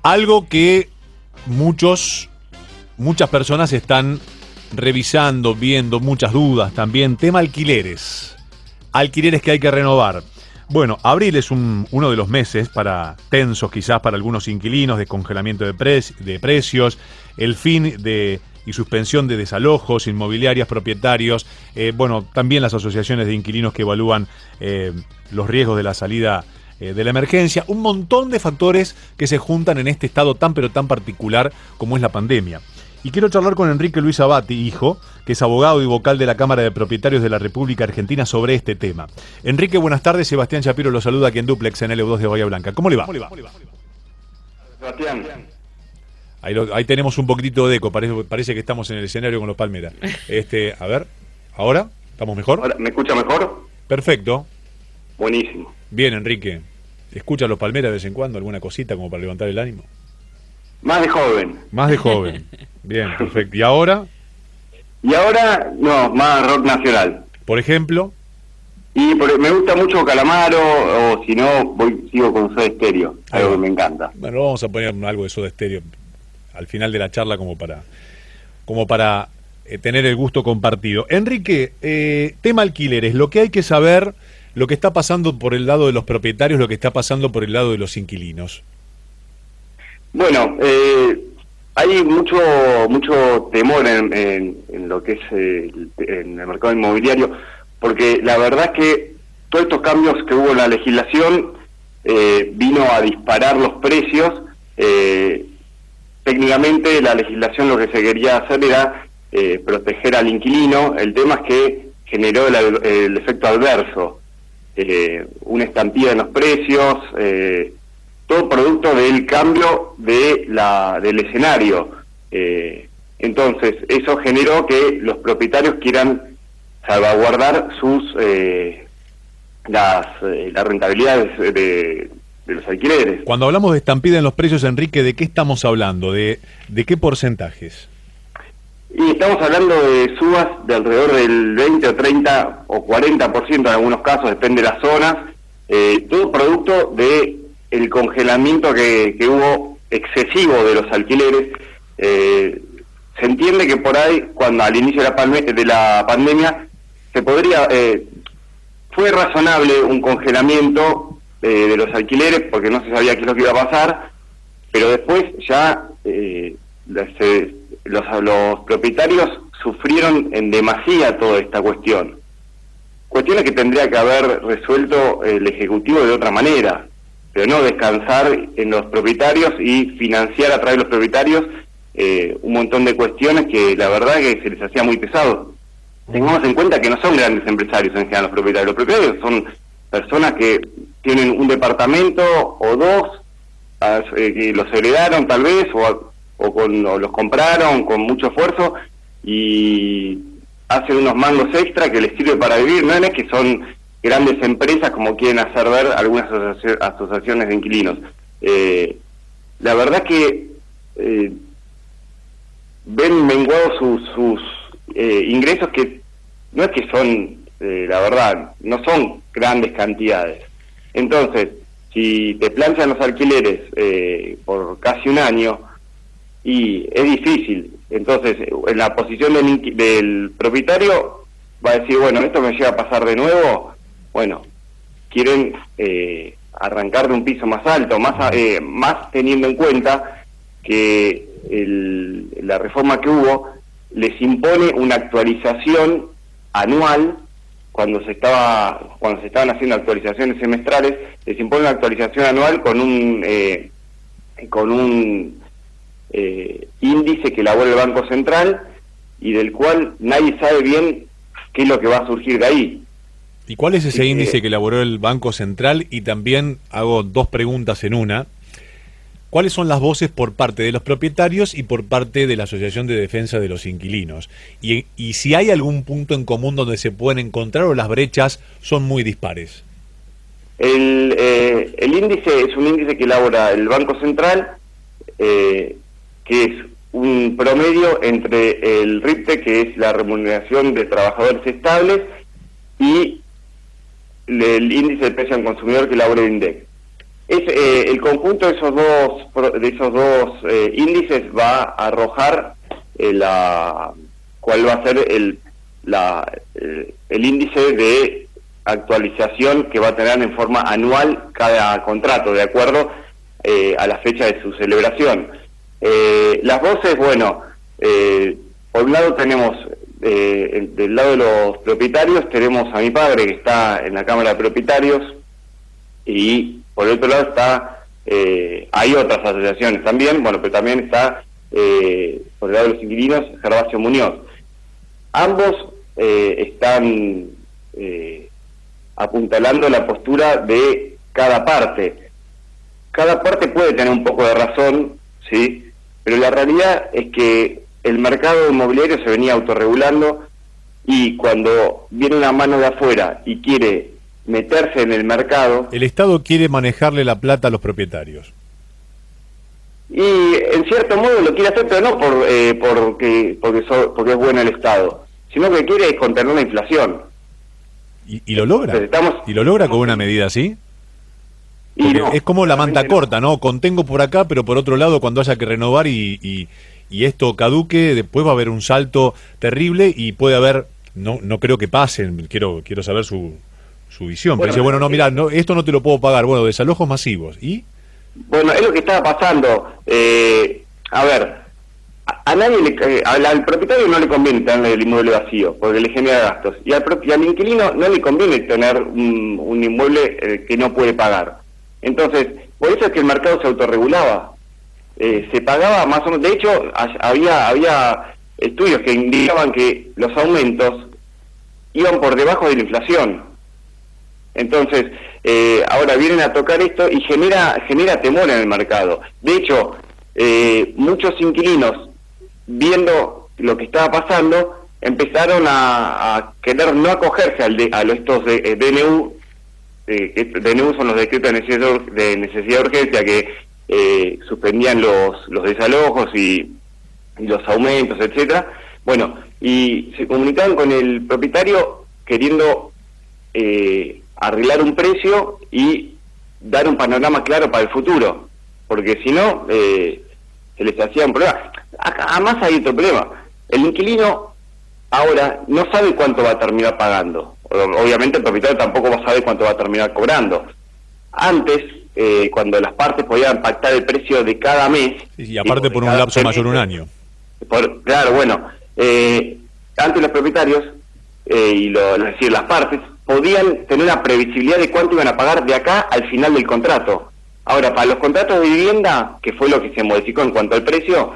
Algo que muchas personas están revisando, viendo, muchas dudas también. Tema alquileres. Alquileres que hay que renovar. Bueno, abril es uno de los meses tensos quizás para algunos inquilinos, de congelamiento de precios, el fin y suspensión de desalojos, inmobiliarias, propietarios, también las asociaciones de inquilinos que evalúan los riesgos de la salida de la emergencia, un montón de factores que se juntan en este estado tan pero tan particular como es la pandemia. Y quiero charlar con Enrique Luis Abati, hijo, que es abogado y vocal de la Cámara de Propietarios de la República Argentina, sobre este tema. Enrique, buenas tardes. Sebastián Shapiro lo saluda aquí en Duplex en LU2 de Bahía Blanca. ¿Cómo le va? Sebastián. Ahí tenemos un poquitito de eco, parece que estamos en el escenario con los Palmeras. A ver, ¿ahora? ¿Estamos mejor? Ahora, ¿me escucha mejor? Perfecto. Buenísimo. Bien, Enrique. ¿Escucha a los Palmeras de vez en cuando? ¿Alguna cosita como para levantar el ánimo? Más de joven. Más de joven. Bien, perfecto. ¿Y ahora? Y ahora, no, más rock nacional. ¿Por ejemplo? Y me gusta mucho Calamaro, o si no, sigo con Soda Stereo, algo que me encanta. Bueno, vamos a poner algo de Soda Stereo al final de la charla como para tener el gusto compartido. Enrique, tema alquileres, lo que hay que saber, lo que está pasando por el lado de los propietarios, lo que está pasando por el lado de los inquilinos. Bueno, hay mucho temor en lo que es en el mercado inmobiliario, porque la verdad es que todos estos cambios que hubo en la legislación vino a disparar los precios. Técnicamente la legislación lo que se quería hacer era proteger al inquilino. El tema es que generó el efecto adverso, una estampida en los precios, todo producto del cambio del escenario. Entonces, eso generó que los propietarios quieran salvaguardar la rentabilidad de los alquileres. Cuando hablamos de estampida en los precios, Enrique, ¿de qué estamos hablando? ¿De qué porcentajes? Y estamos hablando de subas de alrededor del 20 o 30 o 40% en algunos casos, depende de las zonas, todo producto de el congelamiento que hubo excesivo de los alquileres. Se entiende que por ahí, cuando al inicio de la pandemia, fue razonable un congelamiento de los alquileres, porque no se sabía qué es lo que iba a pasar, pero después ya los propietarios sufrieron en demasía toda esta cuestión. Cuestiones que tendría que haber resuelto el Ejecutivo de otra manera, pero no descansar en los propietarios y financiar a través de los propietarios un montón de cuestiones que la verdad que se les hacía muy pesado. Tengamos en cuenta que no son grandes empresarios en general los propietarios. Los propietarios son personas que tienen un departamento o dos, que los heredaron tal vez, o los compraron con mucho esfuerzo y hacen unos mangos extra que les sirve para vivir. No es que son grandes empresas como quieren hacer ver algunas asociaciones de inquilinos. La verdad que ven menguados sus ingresos, que no es que son, la verdad, no son grandes cantidades. Entonces, si te planchan los alquileres por casi un año, y es difícil. Entonces, en la posición del propietario va a decir, bueno, esto me llega a pasar de nuevo. Bueno, quieren arrancar de un piso más alto, más teniendo en cuenta que la reforma que hubo les impone una actualización anual. Cuando se estaban haciendo actualizaciones semestrales, les impone una actualización anual con un índice que elabora el Banco Central y del cual nadie sabe bien qué es lo que va a surgir de ahí. ¿Y cuál es ese índice que elaboró el Banco Central? Y también hago dos preguntas en una. ¿Cuáles son las voces por parte de los propietarios y por parte de la Asociación de Defensa de los Inquilinos? Y si hay algún punto en común donde se pueden encontrar, o las brechas son muy dispares. El índice es un índice que elabora el Banco Central, que es un promedio entre el RIPTE, que es la remuneración de trabajadores estables, y el índice de precio al consumidor que elabora el INDEC. el conjunto de esos dos índices va a arrojar cuál va a ser el índice de actualización que va a tener en forma anual cada contrato, de acuerdo a la fecha de su celebración. Las voces, bueno, por un lado tenemos, del lado de los propietarios, tenemos a mi padre que está en la Cámara de Propietarios, y por el otro lado hay otras asociaciones también, bueno, pero también está por el lado de los inquilinos Gervasio Muñoz. Ambos están apuntalando la postura de cada parte. Cada parte puede tener un poco de razón, ¿sí? Pero la realidad es que el mercado inmobiliario se venía autorregulando, y cuando viene una mano de afuera y quiere meterse en el mercado... El Estado quiere manejarle la plata a los propietarios. Y en cierto modo lo quiere hacer, pero no porque es bueno el Estado, sino que quiere es contener la inflación. ¿Y lo logra? ¿Y lo logra con una medida así? No, es como la manta corta, ¿no? Contengo por acá, pero por otro lado, cuando haya que renovar y esto caduque, después va a haber un salto terrible y puede haber... No creo que pasen, quiero saber su visión. Pero dice, bueno, no, mira, esto no te lo puedo pagar. Bueno, desalojos masivos. ¿Y? Bueno, es lo que estaba pasando. A ver, a nadie al propietario no le conviene tener el inmueble vacío, porque le genera gastos. Y al inquilino no le conviene tener un inmueble que no puede pagar. Entonces, por eso es que el mercado se autorregulaba. Se pagaba más o menos. De hecho, había estudios que indicaban que los aumentos iban por debajo de la inflación. Entonces, ahora vienen a tocar esto y genera temor en el mercado. De hecho, muchos inquilinos, viendo lo que estaba pasando, empezaron a querer no acogerse a estos DNU. DNU son los decretos de necesidad de urgencia que suspendían los desalojos y los aumentos, etcétera. Bueno, y se comunicaban con el propietario queriendo arreglar un precio y dar un panorama claro para el futuro, porque si no se les hacía un problema. Además hay otro problema: el inquilino ahora no sabe cuánto va a terminar pagando. Obviamente el propietario tampoco va a saber cuánto va a terminar cobrando. Antes, cuando las partes podían pactar el precio de cada mes... Y aparte por un lapso mayor de un año. Claro, bueno, antes los propietarios, es decir, las partes, podían tener una previsibilidad de cuánto iban a pagar de acá al final del contrato. Ahora, para los contratos de vivienda, que fue lo que se modificó en cuanto al precio,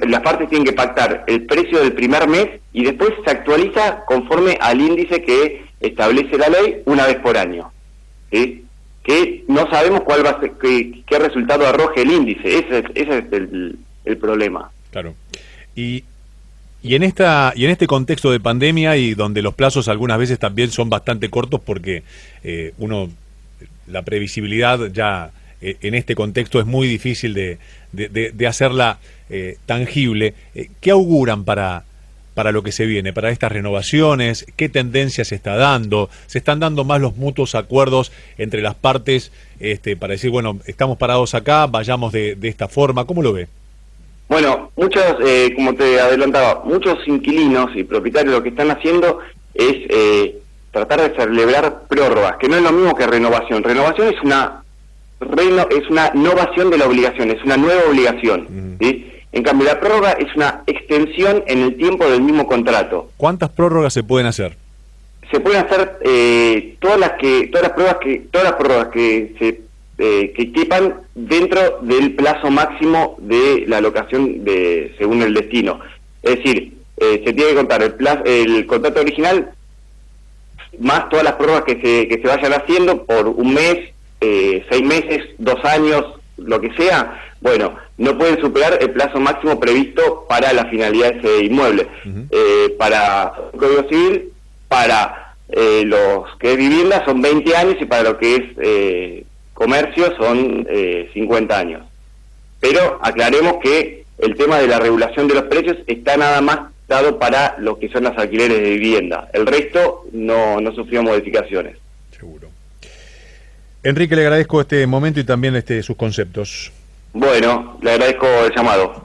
las partes tienen que pactar el precio del primer mes y después se actualiza conforme al índice que establece la ley una vez por año, ¿sí? Que no sabemos cuál va a ser, qué resultado arroje el índice. Ese es el problema. Claro. Y en este contexto de pandemia, y donde los plazos algunas veces también son bastante cortos, porque la previsibilidad ya en este contexto es muy difícil de hacerla tangible. ¿Qué auguran para lo que se viene, para estas renovaciones? ¿Qué tendencia se está dando? ¿Se están dando más los mutuos acuerdos entre las partes para decir, bueno, estamos parados acá, vayamos de esta forma? ¿Cómo lo ve? Bueno, muchos, como te adelantaba, muchos inquilinos y propietarios lo que están haciendo es tratar de celebrar prórrogas, que no es lo mismo que renovación. Renovación es una novación de la obligación, es una nueva obligación, ¿sí? En cambio, la prórroga es una extensión en el tiempo del mismo contrato. ¿Cuántas prórrogas se pueden hacer? Se pueden hacer todas las prórrogas que quepan dentro del plazo máximo de la alocación según el destino. Es decir, se tiene que contar el contrato original más todas las prórrogas que se vayan haciendo por un mes, 6 meses, 2 años, lo que sea. Bueno, no pueden superar el plazo máximo previsto para la finalidad de ese inmueble. Para el Código Civil, para los que es vivienda son 20 años y para lo que es comercio son 50 años. Pero aclaremos que el tema de la regulación de los precios está nada más dado para lo que son las alquileres de vivienda. El resto no sufrió modificaciones. Seguro. Enrique, le agradezco este momento y también sus conceptos. Bueno, le agradezco el llamado.